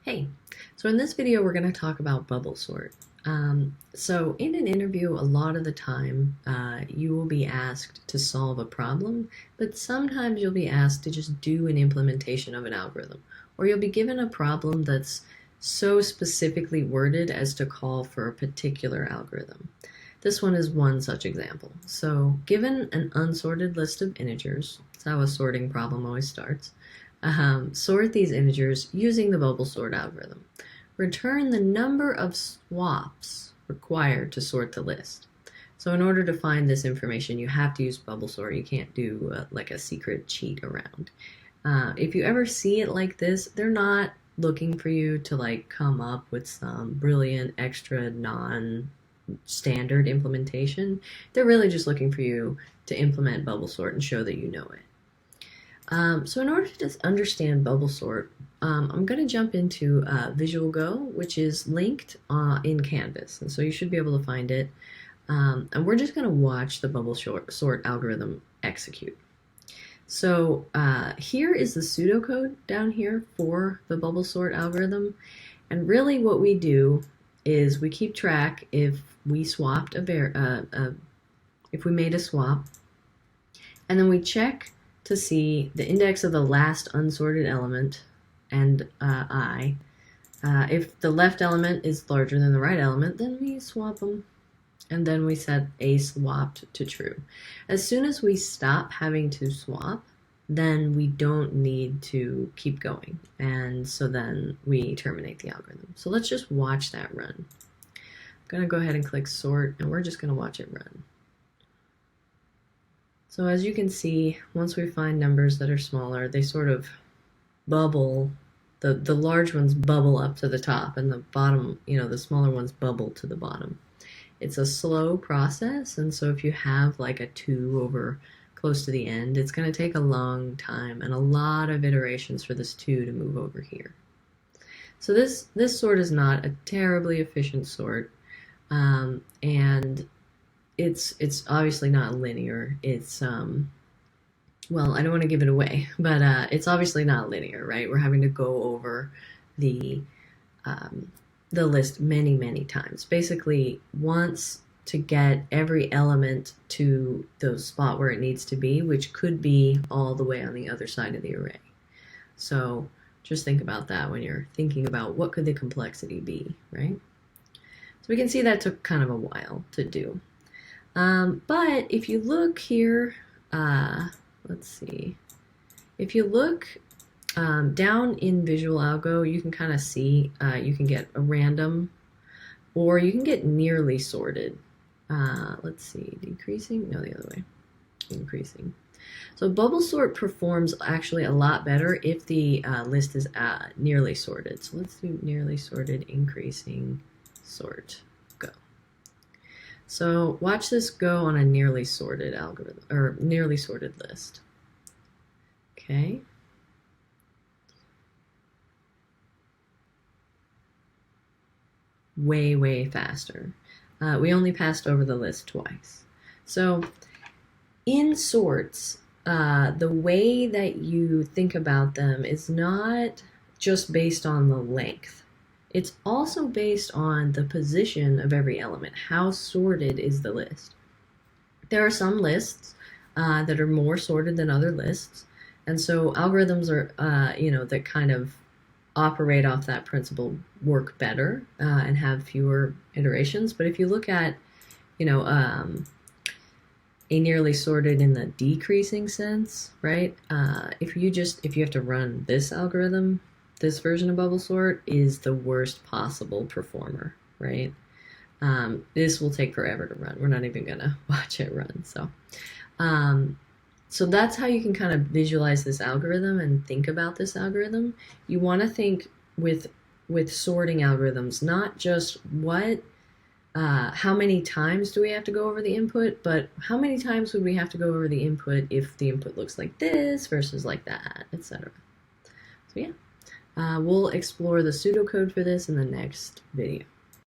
Hey, so in this video we're going to talk about bubble sort. So in an interview, a lot of the time you will be asked to solve a problem, but sometimes you'll be asked to just do an implementation of an algorithm, or you'll be given a problem that's so specifically worded as to call for a particular algorithm. This one is one such example. So given an unsorted list of integers, that's how a sorting problem always starts, sort these integers using the bubble sort algorithm. Return the number of swaps required to sort the list. So in order to find this information, you have to use bubble sort. You can't do like a secret cheat around. If you ever see it like this, they're not looking for you to like come up with some brilliant extra non-standard implementation. They're really just looking for you to implement bubble sort and show that you know it. So in order to just understand bubble sort, I'm going to jump into VisuAlgo, which is linked in Canvas, and so you should be able to find it. And we're just going to watch the bubble sort algorithm execute. So here is the pseudocode down here for the bubble sort algorithm, and really what we do is we keep track if we swapped if we made a swap, and then we check to see the index of the last unsorted element and I. If the left element is larger than the right element, then we swap them, and then we set a swapped to true. As soon as we stop having to swap, then we don't need to keep going, and so then we terminate the algorithm. So let's just watch that run. I'm going to go ahead and click sort, and we're just going to watch it run. So as you can see, once we find numbers that are smaller, they sort of bubble, the large ones bubble up to the top, and the bottom, the smaller ones bubble to the bottom. It's a slow process, and so if you have like a 2 over close to the end, it's going to take a long time and a lot of iterations for this 2 to move over here. So this sort is not a terribly efficient sort, and it's obviously not linear. It's well, I don't want to give it away, but it's obviously not linear, right? We're having to go over the list many times. Basically, once to get every element to the spot where it needs to be, which could be all the way on the other side of the array. So just think about that when you're thinking about what could the complexity be, right? So we can see that took kind of a while to do. But if you look here, let's see, if you look down in VisuAlgo, you can kind of see, you can get a random, or you can get nearly sorted. Let's see, decreasing, no, the other way, increasing. So bubble sort performs actually a lot better if the list is nearly sorted. So let's do nearly sorted, increasing, sort. So watch this go on a nearly sorted algorithm, or nearly sorted list. Okay. Way faster. We only passed over the list twice. So in sorts, the way that you think about them is not just based on the length. It's also based on the position of every element. How sorted is the list? There are some lists that are more sorted than other lists, and so algorithms are, that kind of operate off that principle work better and have fewer iterations. But if you look at, a nearly sorted in the decreasing sense, right? If you have to run this algorithm, this version of bubble sort is the worst possible performer, right? This will take forever to run. We're not even gonna watch it run. So, so that's how you can kind of visualize this algorithm and think about this algorithm. You want to think with sorting algorithms, not just how many times do we have to go over the input, but how many times would we have to go over the input if the input looks like this versus like that, etc. So yeah. We'll explore the pseudocode for this in the next video.